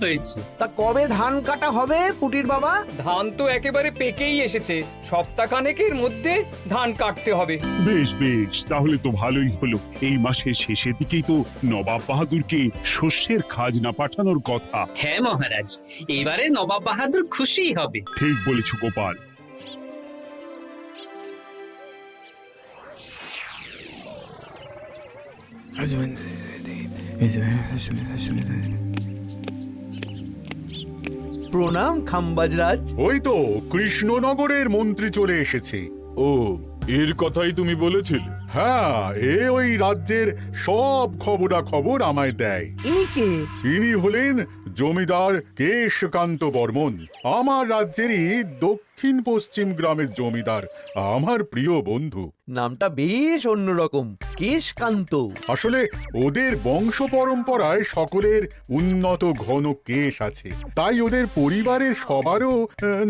হয়েছে। তা কবে ধান কাটা হবে পুটির বাবা? ধান তো একেবারে পেকেই এসেছে, সপ্তাহখানেকের মধ্যে ধান কাটতে হবে। বেশ বেশ, তাহলে তো ভালোই হলো। এই মাসের শেষের দিকেই তো নবাব বাহাদুরকে শস্যের খাজনা পাঠানোর কথা। হ্যাঁ মহারাজ, এবারে নবাব বাহাদুর খুশি হবে। ঠিক বলেছ গোপাল। প্রণাম খাম্বাজরাজ। ওই তো কৃষ্ণনগরের মন্ত্রী চলে এসেছে। ও, এর কথাই তুমি বলেছিলে? হ্যাঁ, ওই রাজ্যের সব খবরাখবর আমায় দেয়। ইনি কে? ইনি হলেন জমিদার কেশকান্ত বর্মন, আমার রাজ্যেরই দক্ষিণ পশ্চিম গ্রামের জমিদার, আমার প্রিয় বন্ধু। নামটা বেশ অন্যরকম, কেশকান্ত। আসলে ওদের বংশ পরম্পরায় সকলের উন্নত ঘন কেশ আছে, তাই ওদের পরিবারের সবারও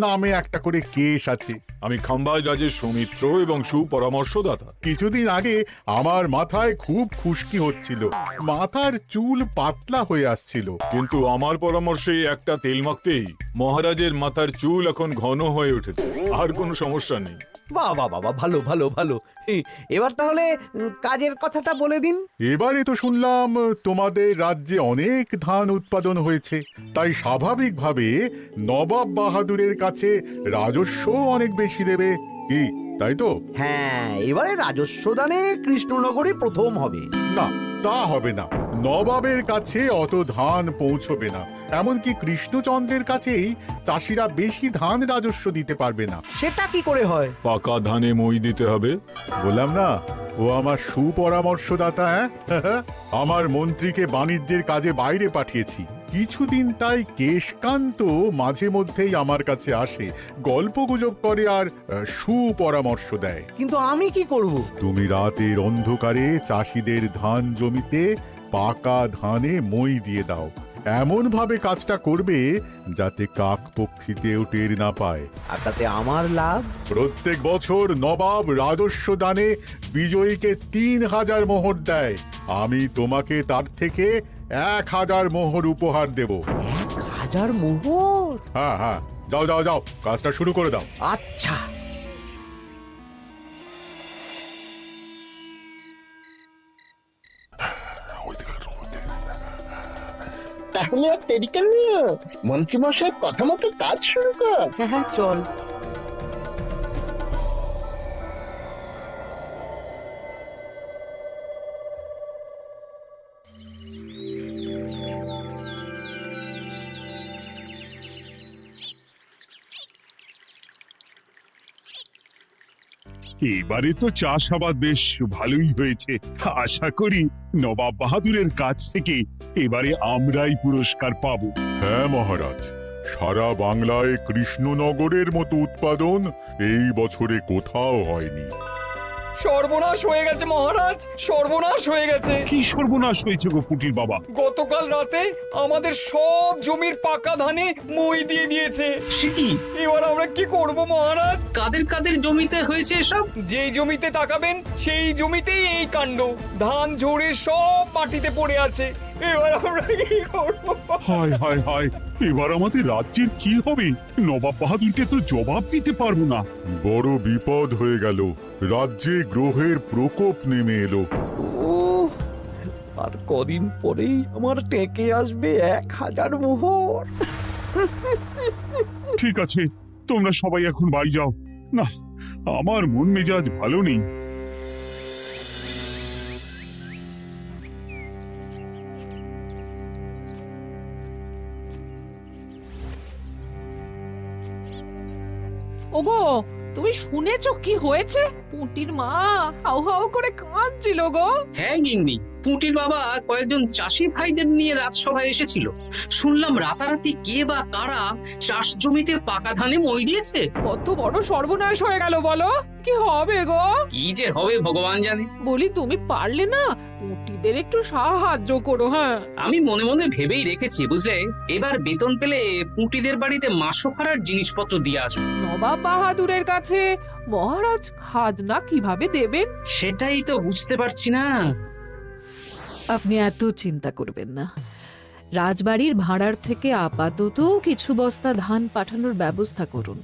নামে একটা করে কেশ আছে। আমি খাম্বাজ রাজের সৌমিত্র এবং সুপরামর্শদাতা। কিছুদিন আগে আমার মাথায় খুব খুশকি হচ্ছিল, মাথার চুল পাতলা হয়ে আসছিল। কিন্তু আমার পরামর্শে একটা তেল মাখতেই মহারাজের মাথার চুল এখন ঘন হয়ে উঠেছে, আর কোনো সমস্যা নেই। বাবা বাবা, ভালো ভালো ভালো। এবার তাহলে কাজের কথাটা বলে দিন। এবারে তো শুনলাম তোমাদের রাজ্যে অনেক ধান উৎপাদন হয়েছে, তাই স্বাভাবিকভাবে নবাব বাহাদুরের কাছে রাজস্ব অনেক বেশি দেবে, কি তাই তো? হ্যাঁ, এবারে রাজস্ব দানে কৃষ্ণনগরই প্রথম হবে। না, তা হবে না। নবাবের কাছে অত ধান পৌঁছবে না, এমনকি কৃষ্ণচন্দ্রের কাছেই চাষিরা বেশি ধান রাজস্ব দিতে পারবে না। সেটা কি করে হয়? পাকা ধানে মই দিতে হবে। বললাম না, ও আমার সুপরামর্শদাতা। হ্যাঁ, আমার মন্ত্রীকে বাণিজ্যের কাজে বাইরে পাঠিয়েছি কিছুদিন, তাই কেশকান্ত মাঝে মধ্যেই আমার কাছে আসে, গল্প গুজব করে আর সুপরামর্শ দেয়। কিন্তু আমি কি করব? তুমি রাতের অন্ধকারে চাষিদের ধান জমিতে পাকা ধানে মই দিয়ে দাও, এমন ভাবে কাজটা করবে যাতে কাকপক্ষীতেও টের না পায়। আর তাতে আমার লাভ? প্রত্যেক বছর নবাব রাজস্ব দানে বিজয়ীকে 3000 মোহর দেয়, আমি তোমাকে তার থেকে 1000 মোহর উপহার দেব। 1000 মোহর? হ্যাঁ হ্যাঁ, যাও যাও যাও, কাজটা শুরু করে দাও। আচ্ছা। তাহলে আর দেরি কেন, মন্ত্রী মশাই কথা মতো কাজ শুরু কর। হ্যাঁ হ্যাঁ, চল। এবারে তো চাষাবাদ বেশ ভালোই হয়েছে। আশা করি নবাব বাহাদুরের কাছ থেকে এবারে আমরাই পুরস্কার পাবো। হ্যাঁ মহারাজ, সারা বাংলায় কৃষ্ণনগরের মতো উৎপাদন এই বছরে কোথাও হয়নি। সর্বনাশ হয়ে গেছে মহারাজ, সর্বনাশ হয়ে গেছে। কি সর্বনাশ হয়েছে গো পুটির বাবা? গতকাল রাতে আমাদের সব জমির পাকা ধানে মই দিয়ে দিয়েছে। সে কি? এবার আমরা কি করব মহারাজ? কাদের কাদের জমিতে হয়েছে এসব? যেই জমিতে তাকাবেন সেই জমিতেই এই কাণ্ড, ধান ঝরে সব মাটিতে পড়ে আছে। এবার আমরা কি করব? হায় হায় হায়, এবার আমাদের রাজ্যের কি হবে? নবাব বাহাদুরকে তো জবাব দিতে পারবো না। বড় বিপদ হয়ে গেল, রাজ্যে গ্রহের প্রকোপ নেমে এলো। ও, আর কদিন পরেই আমার টেকে আসবে 1000 মোহর। ঠিক আছে, তোমরা সবাই এখন বাড়ি যাও। না, আমার মন মেজাজ ভালো নেই। ওগো, তুমি শুনেছো কি হয়েছে? পুঁটির মা হাউ হাউ করে কাঁদছিল গো। হ্যাঁ গিন্নি, পুঁটির বাবা কয়েকজন চাষি ভাইদের নিয়ে রাজসভায় এসেছিল। শুনলাম রাতারাতি কে বা কারা চাষ জমিতে পাকা ধানে মই দিয়েছে। কত বড় সর্বনাশ হয়ে গেল বলো, কি হবে গো? কি যে হবে ভগবান জানে। বলি তুমি পারলে না পুঁটিদের একটু সাহায্য করো। হ্যাঁ, আমি মনে মনে ভেবেই রেখেছি বুঝলে, এবার বেতন পেলে পুঁটিদের বাড়িতে মাসোহারার জিনিসপত্র দিয়ে আসবো। নবাব বাহাদুরের কাছে মহারাজ খাজনা কিভাবে দেবেন? সেটাই তো বুঝতে পারছি না। আপনি এত চিন্তা করবেন না, রাজবাড়ির ভাড়ার থেকে আপাতত কিছু বস্তা ধান পাঠানোর ব্যবস্থা করুন।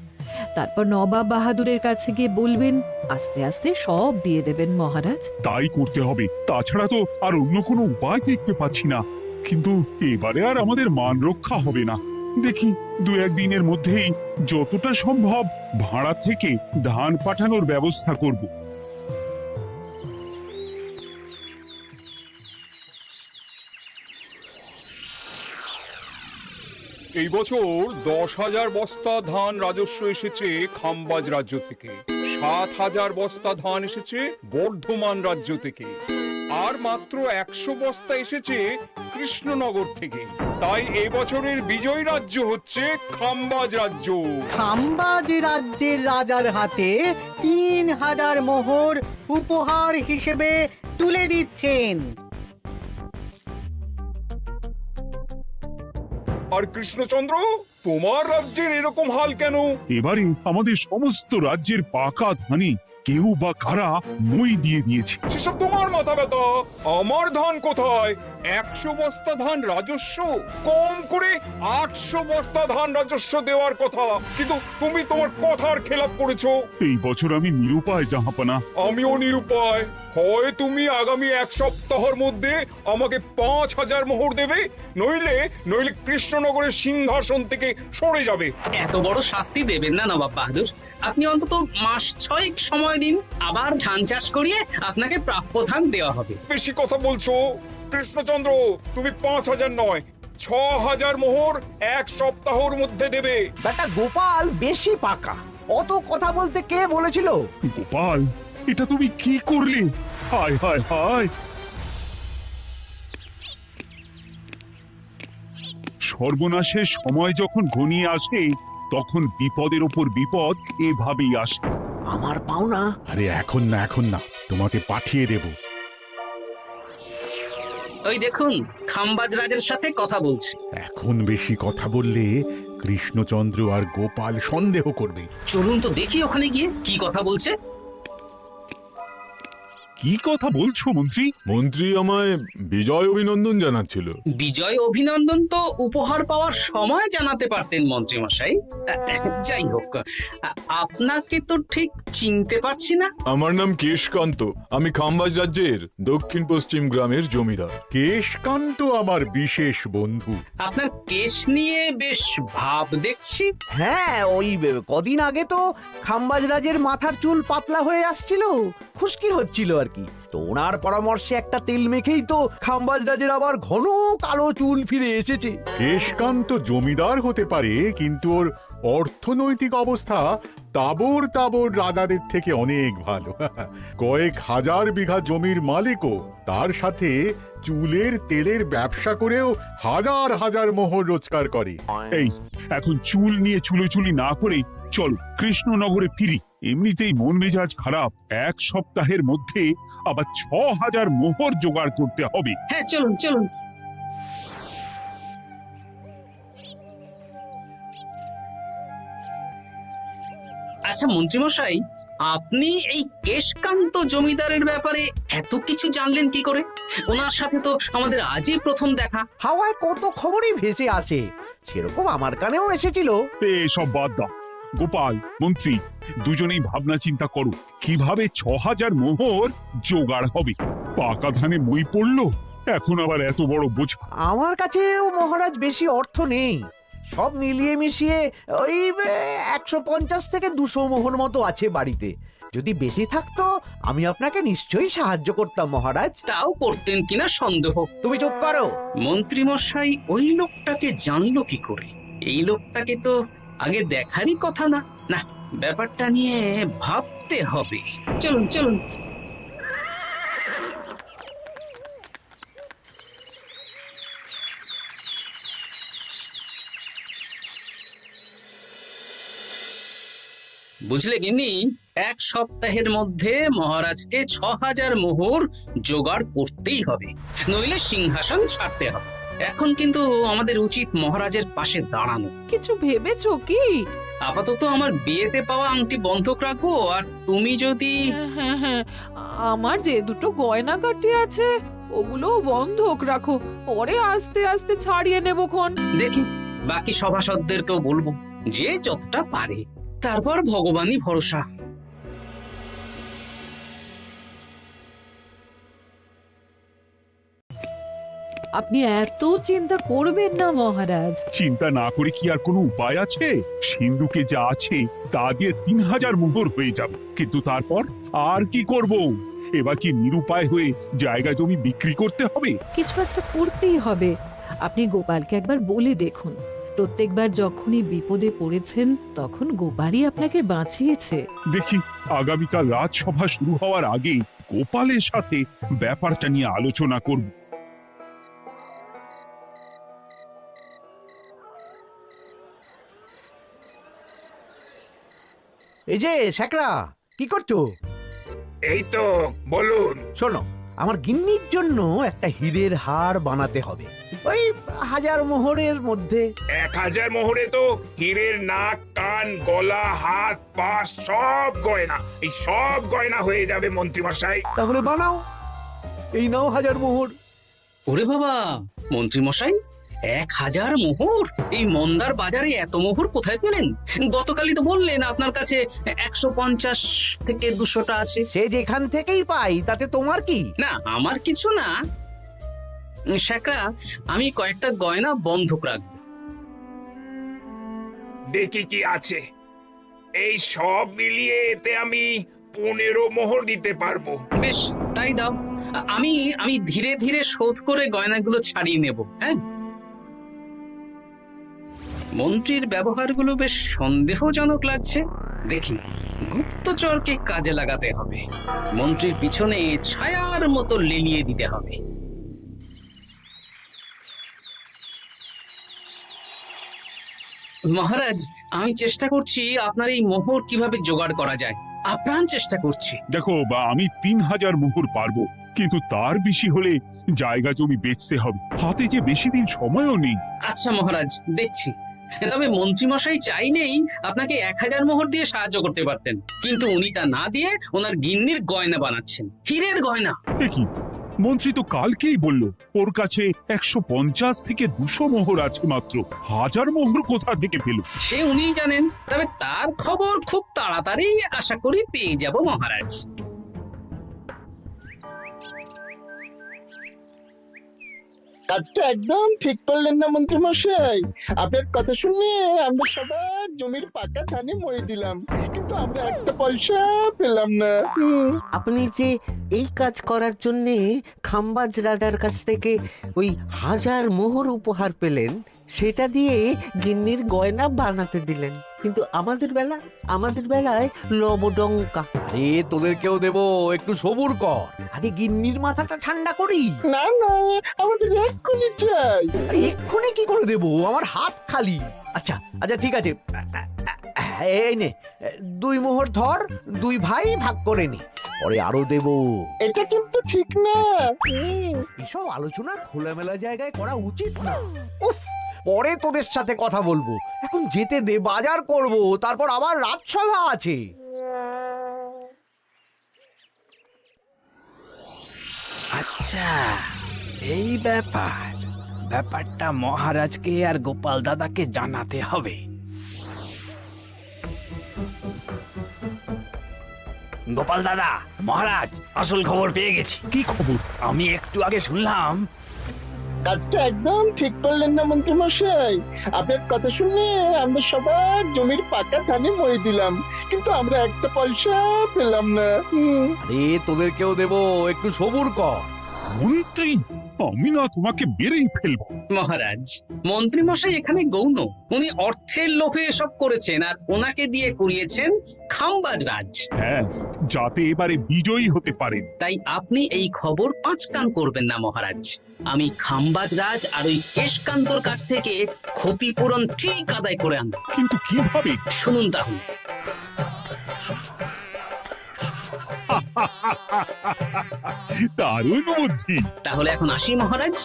তারপর নবাব বাহাদুরের কাছে গিয়ে বলবেন, আস্তে আস্তে সব দিয়ে দেবেন মহারাজ। তাই করতে হবে, তাছাড়া তো আর অন্য কোনো উপায় দেখতে পাচ্ছি না। কিন্তু এবারে আর আমাদের মান রক্ষা হবে না। দেখি 2-1 দিনের মধ্যেই যতটা সম্ভব ভাড়া থেকে ধান পাঠানোর ব্যবস্থা করব। এই বছর 10,000 বস্তা ধান রাজস্ব এসেছে খাম্বাজ রাজ্য থেকে, 7,000 বস্তা ধান এসেছে বর্ধমান রাজ্য থেকে, আর মাত্র 100 বস্তা এসেছে কৃষ্ণনগর থেকে। তাই এই বছরের বিজয়ী রাজ্য হচ্ছে খাম্বাজ রাজ্য। খাম্বাজ রাজ্যের রাজার হাতে 3,000 মোহর উপহার হিসেবে তুলে দিচ্ছেন। আর কৃষ্ণচন্দ্র, তোমার রাজ্যের এরকম হাল কেন? এবারে আমাদের সমস্ত রাজ্যের পাকা ধানে কেউ বা কারা মই দিয়ে দিয়েছে। সেসব তোমার মাথা ব্যথা। আমার ধান কোথায়? 100 বস্তা ধান রাজস্ব, কম করে 800 বস্তা ধান রাজস্ব দেওয়ার কথা, কিন্তু তুমি তোমার কথার খেলাপ করেছো। এই বছর আমি নিরুপায় জাহাপানা। আমিও নিরুপায়। হয় তুমি আগামী 1 সপ্তাহের মধ্যে আমাকে 5,000 মোহর দেবে, নইলে কৃষ্ণনগরের সিংহাসন থেকে সরে যাবে। এত বড় শাস্তি দেবেন না নবাব বাহাদুর। আপনি অন্তত মাস 6 সময় দিন, আবার ধান চাষ করিয়ে আপনাকে প্রাপ্য ধান দেওয়া হবে। বেশি কথা বলছো কৃষ্ণচন্দ্র। তুমি 5,000 নয়, 6,000 মোহর 1 সপ্তাহের মধ্যে দেবে। বেটা গোপাল বেশি পাকা, অত কথা বলতে কে বলেছিল? গোপাল, এটা তুমি কি করলে? হায় হায় হায়! সর্বনাশের সময় যখন ঘনিয়ে আসে, তখন বিপদের ওপর বিপদ এভাবেই আসে। আমার পাওনা। আরে এখন না, তোমাকে পাঠিয়ে দেব। ওই দেখুন, খাম্বাজ রাজের সাথে কথা বলছে। এখন বেশি কথা বললে কৃষ্ণচন্দ্র আর গোপাল সন্দেহ করবে। চলুন তো দেখি ওখানে গিয়ে কি কথা বলছে। কি কথা বলছো মন্ত্রী? মন্ত্রী আমায় বিজয় অভিনন্দন জানাচ্ছিল। বিজয় অভিনন্দন তো উপহার পাওয়ার সময় জানাতে পারতেন মন্ত্রী মশাই। যাই হোক, আপনাকে তো ঠিক চিনতে পারছি না। আমার নাম কেশকান্ত, আমি খাম্বাজ রাজ্যের দক্ষিণ পশ্চিম গ্রামের জমিদার। কেশকান্ত আমার বিশেষ বন্ধু। আপনার কেশ নিয়ে বেশ ভাব দেখছি। হ্যাঁ, ওই কদিন আগে তো খাম্বাজ রাজের মাথার চুল পাতলা হয়ে আসছিল, খুশকি হচ্ছিল আর কি। তো ওনার পরামর্শে একটা তেল মেখেই তো খাম্বাজ রাজের আবার ঘন কালো চুল ফিরে এসেছে। কেশকান্ত জমিদার হতে পারে, কিন্তু ওর অর্থনৈতিক অবস্থা তাবর রাজাদের থেকে অনেক ভালো। কয়েক হাজার বিঘা জমির মালিকও, তার সাথে চুলের তেলের ব্যবসা করেও হাজার হাজার মোহর রোজগার করে। এই, এখন চুল নিয়ে চুলোচুলি না করে চলো কৃষ্ণনগরে ফিরি। এমনিতেই মন মেজাজ খারাপ, 1 সপ্তাহের মধ্যে আবার 6,000 মোহর জোগাড় করতে হবে। হ্যাঁ, চলুন চলুন। আচ্ছা মন্ত্রীমশাই, আপনি এই কেশকান্ত জমিদারের ব্যাপারে এত কিছু জানলেন কি করে? ওনার সাথে তো আমাদের আজই প্রথম দেখা। হাওয়ায় কত খবরই ভেসে আসে, সেরকম আমার কানেও এসেছিল। এসব বাদ দাও। গোপাল, মন্ত্রী, দুজনেই ভাবনা চিন্তা করো কিভাবে 6,000 মোহর জোগাড় হবে। পাকা ধানে মই পড়লো, এখন আবার এত বড় বোঝা। আমার কাছেও মহারাজ বেশি অর্থ নেই, সব মিলিয়ে মিশিয়ে ওই 150 থেকে 200 মোহর মতো আছে বাড়িতে। যদি বেশি থাকতো আমি আপনাকে নিশ্চয়ই সাহায্য করতাম মহারাজ। তাও করতেন কিনা সন্দেহ। তুমি চুপ করো। মন্ত্রীমশাই ওই লোকটাকে জানলো কি করে? এই লোকটাকে তো আগে দেখারই কথা না। না, ব্যাপারটা নিয়ে ভাবতে হবে। চলুন চলুন। বুঝলে গিন্নি, 1 সপ্তাহের মধ্যে মহারাজকে 6,000 মোহর জোগাড় করতেই হবে, নইলে সিংহাসন ছাড়তে হবে। এখন কিন্তু আমাদের উচিত মহারাজের পাশে দাঁড়ানো। কিছু ভেবেছো কি? আপাতত আমার বিয়েতে পাওয়া আংটি বন্ধক রাখবো, আর তুমি যদি... হ্যাঁ, আমার যে দুটো গয়নাগাটি আছে ওগুলো বন্ধক রাখো, পরে আস্তে আস্তে ছাড়িয়ে নেবক্ষণ। দেখি বাকি সভাসদদেরকেও বলবো, যে যতটা পারে, তারপর ভগবানই ভরসা। আপনি এত চিন্তা করবেন না মহারাজ। চিন্তা না করে কি আর কোনো উপায় আছে? সিন্ধুকে যা আছে তা দিয়ে 3000 মোহর হয়ে যাবে, কিন্তু তারপর আর কি করব? এবার কি নিরুপায় হয়ে জায়গা জমি বিক্রি করতে হবে? কিছু একটা করতেই হবে। আপনি গোপালকে একবার বলে দেখুন, প্রত্যেকবার যখনই বিপদে পড়েছেন তখন গোপালই আপনাকে বাঁচিয়েছে। দেখি আগামীকাল রাজসভা শুরু হওয়ার আগে গোপালের সাথে ব্যাপারটা নিয়ে আলোচনা করব। এই যে শ্যাকরা, কি করছো? এই তো, বলুন। শোনো, আমার গিন্নির জন্য একটা হীরের হার বানাতে হবে, ওই 1000 মোহরের মধ্যে। 1000 মোহরে তো হীরের নাক, কান, গলা, হাত, পা সব গয়না, এই সব গয়না হয়ে যাবে মন্ত্রী মশাই। তাহলে বানাও, এই নাও 1000 মোহর। ওরে বাবা, মন্ত্রী মশাই, 1000 মোহর! এই মন্দার বাজারে এত মোহর কোথায় পেলেন? গতকালই তো বললেন আপনার কাছে 150 থেকে 200টা আছে। সে যেখান থেকেই পাই, তাতে তোমার কি? না, আমার কিছু না। শ্যাকরা, আমি কয়েকটা গয়না বন্ধক রাখবো। দেখি কি আছে। এই সব মিলিয়ে এতে আমি 15 মোহর দিতে পারবো। বেশ, তাই দাও। আমি আমি ধীরে ধীরে শোধ করে গয়নাগুলো ছাড়িয়ে নেব। হ্যাঁ, মন্ত্রীর ব্যবহারগুলো বেশ সন্দেহজনক লাগছে। দেখি, গুপ্তচরকে কাজে লাগাতে হবে, মন্ত্রীর পিছনে ছায়ার মতো লেলিয়ে দিতে হবে। মহারাজ, আমি চেষ্টা করছি আপনার এই মোহর কিভাবে জোগাড় করা যায়, আপ্রাণ চেষ্টা করছি। দেখো, বা আমি 3000 মোহর পারবো, কিন্তু তার বেশি হলে জায়গা জমি বেচতে হবে, হাতে যে বেশি দিন সময়ও নেই। আচ্ছা মহারাজ, দেখছি। তবে মন্ত্রীমশাই চাইলেই আপনাকে 1000 মোহর দিয়ে সাহায্য করতে পারতেন, কিন্তু উনি তা না দিয়ে ওনার গিন্নির গয়না বানাচ্ছেন, হীরের গয়না। দেখি, মন্ত্রী তো কালকেই বলল ওর কাছে 150 থেকে 200 মোহর আছে মাত্র। 1000 মোহর কোথা থেকে পেল? সে উনিই জানেন। তবে তার খবর খুব তাড়াতাড়ি আশা করি পেয়ে যাব মহারাজ। কাজটা একদম ঠিক করলেন না মন্ত্রী মশাই। আপনার কথা শুনে আমরা সবার জমির পাকা ধানে মই দিলাম, কিন্তু আমরা একটা পয়সা পেলাম না। আপনি যে এই কাজ করার জন্যে খাম্বাজ রাজার কাছ থেকে ওই 1000 মোহর উপহার পেলেন, সেটা দিয়ে গিন্নির গয়না বানাতে দিলেন, কিন্তু আমাদের বেলায় লবডঙ্কা। আরে তোদেরকেও দেবো, একটু সবুর কর, আগে গিন্নির মাথাটা ঠান্ডা করি। না না, আমাদের এক্ষুনি চাই। আরে এক্ষুনি কি করে দেবো, আমার হাত খালি। আচ্ছা আচ্ছা, ঠিক আছে, এই নে 2 মোহর ধর, 2 ভাই ভাগ করে নি, পরে আরো দেবো। এটা কিন্তু ঠিক না। এসব আলোচনা খোলামেলা জায়গায় করা উচিত না। উফ, পরে তোদের সাথে কথা বলবো, এখন যেতে দে, বাজার করব, তারপর আবার রাজসভা আছে। আচ্ছা, এই ব্যাপারটা মহারাজকে আর গোপাল দাদাকে জানাতে হবে। গোপাল দাদা, মহারাজ আসল খবর পেয়ে গেছি। কি খবর? আমি একটু আগে শুনলাম। কাজটা একদম ঠিক করলেন না মন্ত্রী মশাই। আপনার কথা শুনে আমরা সবার জমির পাকা ধানে মই দিলাম, কিন্তু আমরা একটা পয়সা পেলাম না। আরে তোদেরকেও দেবো, একটু সবুর কর। মন্ত্রী, আমি না তোমাকে বেরেই ফেলবো। মহারাজ, মন্ত্রী মশাই এখানে গৌণ, উনি অর্থের লোভে এসব করেছেন, আর ওনাকে দিয়ে করিয়েছেন খাম্বাজ রাজ। হ্যাঁ, যাতে এবারে বিজয়ী হতে পারেন। তাই আপনি এই খবর 5 কান করবেন না মহারাজ। আমি খাম্বাজ রাজ আর ওই কেশকান্তর কাছ থেকে ক্ষতিপূরণ ঠিক আদায় করে আনব। কিন্তু কিভাবে? শুনুন তাহলে। দারুণ বুদ্ধি। তাহলে এখন আসি মহারাজ,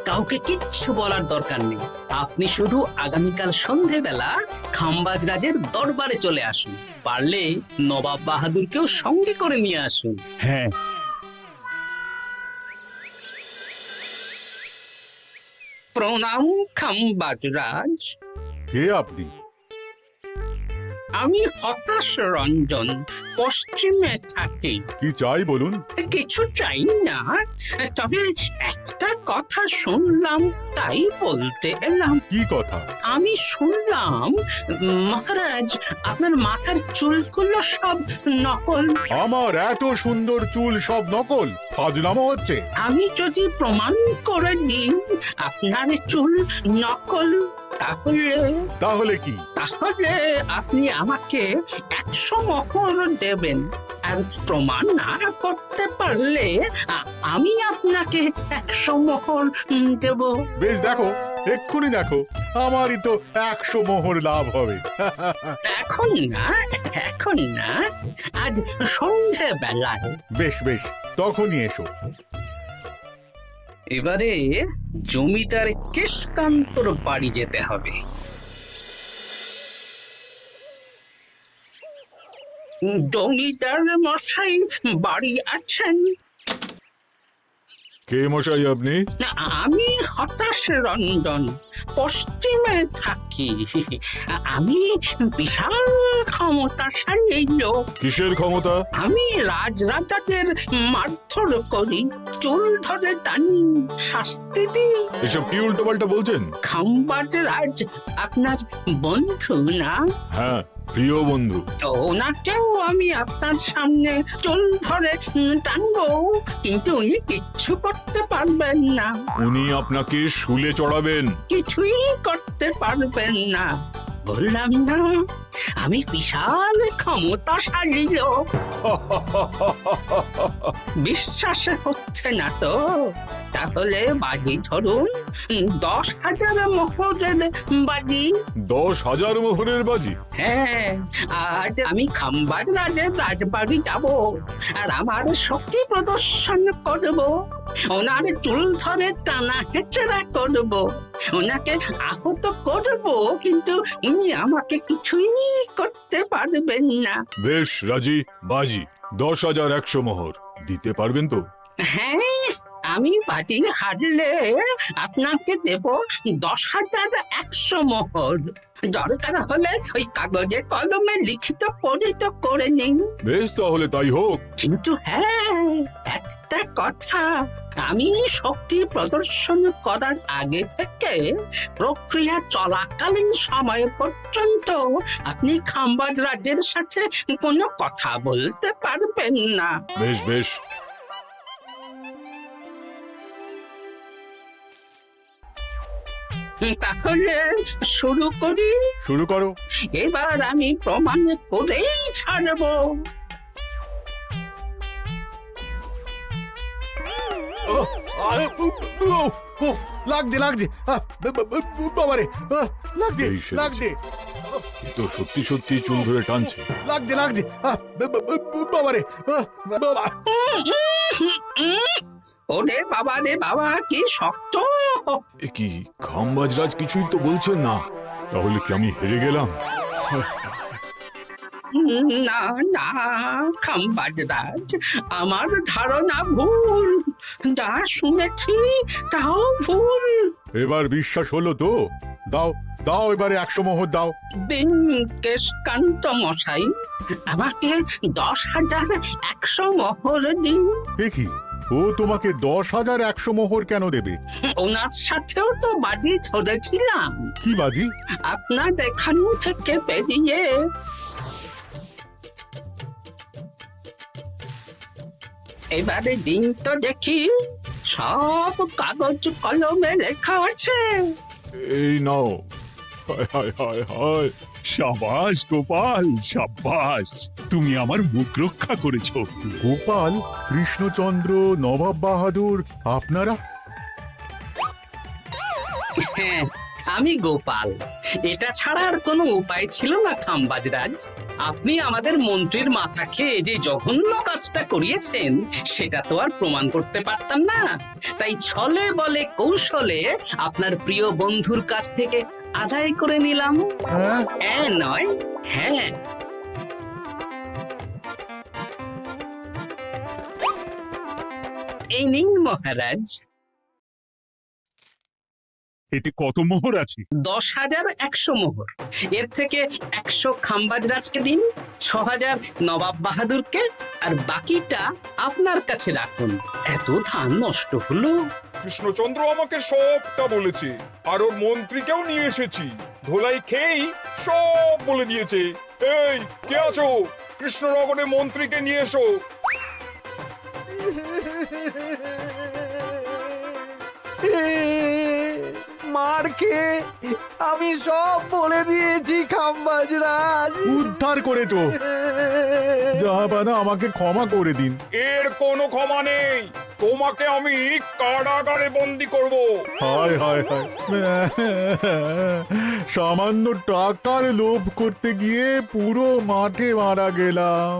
কাউকে কিচ্ছু বলার দরকার নেই। আপনি শুধু আগামীকাল সন্ধেবেলা খাম্বাজ রাজের দরবারে চলে আসুন, পারলে নবাব বাহাদুরকেও সঙ্গে করে নিয়ে আসুন। হ্যাঁ। প্রণাম খাম্বাজ রাজ। কে আপনি? আমি হতাশ রঞ্জন, পশ্চিমে থাকি। কি চাই বলুন? কিছু চাই না, তবে একটা কথা শুনলাম তাই বলতে এলাম। কি কথা? আমি শুনলাম মহারাজ আপনার মাথার চুলগুলো সব নকল। আমার এত সুন্দর চুল সব নকল? ফাজলামো হচ্ছে। আমি যদি প্রমাণ করে দিই আপনার চুল নকল, তাহলে কি? তাহলে আপনি আমাকে 100 মোহর দেবেন, আর প্রমাণ না করতে পারলে আমি আপনাকে 100 মোহর দেব। বেশ, দেখো, এক্ষুনি দেখো, আমারই তো 100 মোহর লাভ হবে। এখন না, এখন না, আজ সন্ধে বেলায়। বেশ বেশ, তখনই এসো। এবারে জমিদার কেশকান্তর বাড়ি যেতে হবে। জমিদার মশাই বাড়ি আছেন? কে মশাই আপনি? না, আমি হতাশ রঞ্জন, পশ্চিমে থাকি। আমি বিশাল ক্ষমতাশালী লোক। কিসের ক্ষমতা? আমি রাজরাজাদের মারধর করি, চুল ধরে টানি, শাস্তি দিই। এসব কি উল্টোপাল্টা বলছেন? খাম্বাজ রাজ আপনার বন্ধু না? হ্যাঁ, প্রিয় বন্ধু। ওনাকেও আমি আপনার সামনে চুল ধরে টানবো, কিন্তু উনি কিচ্ছু করতে পারবেন না। উনি আপনাকে শুলে চড়াবেন। কিছুই করতে পারবেন না, বললাম না আমি বিশাল ক্ষমতাশালী লোক। বিশ্বাস হচ্ছে না তো? তাহলে বাজি ধরুন, 10,000 মোহরের বাজি। 10,000 মোহরের বাজি? হ্যাঁ, আজ আমি খাম্বাজ রাজের রাজবাড়ি যাব, আর আমার শক্তি প্রদর্শন করব। ওনার চুল ধরে টানা হেঁচড়া করব, ওনাকে আহত করব, কিন্তু উনি আমাকে কিছুই করতে পারবেন না। বেশ রাজি, বাজি 10,100 মোহর দিতে পারবেন তো? হ্যাঁ, আমি বাজি হারলে আপনাকে দেব 10,100 মোহর। দরকার হলে ওই কাগজে কলমে লিখিত পরিত করে নিন। বেশ, তাহলে তাই হোক। কিন্তু হ্যাঁ, একটা কথা, আমি শক্তি প্রদর্শন করার আগে থেকে প্রক্রিয়া চলাকালীন সময় পর্যন্ত আপনি খাম্বাজ রাজের সাথে কোনো কথা বলতে পারবেন না। বেশ বেশ। তাহলে শুরু করি। শুরু করো। এবার আমি প্রমাণ করেই ছাড়বো। লাগছে লাগছে, বাবারে, লাগছে এই সেরেছে। লাগছে এ তো সত্যি সত্যি চুল ধরে টানছে। লাগছে লাগছে, বাবারে, বাবা। ওরে বাবা রে বাবা, কি শক্ত! এ কি, খাম্বাজরাজ কিছুই তো বলছেন না। তাহলে কি আমি হেরে গেলাম? না না খাম্বাজ রাজ, আমার ধারণা ভুল, যা শুনেছি তাও ভুল। এবার বিশ্বাস হলো তো? দাও দাও, এবারে 100 মোহর দাও। দিন কেশকান্ত মশাই, আমাকে 10,100 মোহর দিন। এ কি, ও তোমাকে 10,100 মোহর কেন দেবে? ওনার সাথেও তো বাজি ধরেছিলাম। কি বাজি? আপনার এখান থেকে বেরিয়ে এবারে দিন তো দেখি, সব কাগজ কলমে লেখা আছে। এই নাও। হায় হায় হায় হায়। সাবাস গোপাল, সাবাস, তুমি আমার মুখ রক্ষা করেছো। গোপাল, কৃষ্ণচন্দ্র, নবাব বাহাদুর, আপনারা? হ্যাঁ, আমি গোপাল। এটা ছাড়া আর কোনো উপায় ছিল না খাম্বাজ রাজ। আপনি আমাদের মন্ত্রীর মাথা খেয়ে যে জঘন্য কাজটা করিয়েছেন, সেটা তো আর প্রমাণ করতে পারতাম না। তাই ছলে বলে কৌশলে আপনার প্রিয় বন্ধুর কাছ থেকে আদায় করে নিলাম। হ্যাঁ নয়, হ্যাঁ। এই নিন মহারাজ। এতে কত মোহর আছে? 10,100 মোহর। এর থেকে 100 খাম্বাজ রাজকে দিন, 6,000 নবাব বাহাদুরকে, আর বাকিটা আপনার কাছে রাখুন। এত ধান নষ্ট হলো। কৃষ্ণচন্দ্র আমাকে সবটা বলেছে, আর ওর মন্ত্রীকেও নিয়ে এসেছি। ধোলাই খেয়েই সব বলে দিয়েছে। এই কে আছো? কৃষ্ণনগরে মন্ত্রীকে নিয়ে এসো। মার খেয়ে আমি সব বলে দিয়েছি খাম্বাজ রাজ। উদ্ধার করে তো জাহাপানা, আমাকে ক্ষমা করে দিন। এর কোনো ক্ষমা নেই। তোমাকে আমি কারাগারে বন্দি করব। হায় হায় হায়, সামান্য টাকার লোভ করতে গিয়ে পুরো মাঠে মারা গেলাম।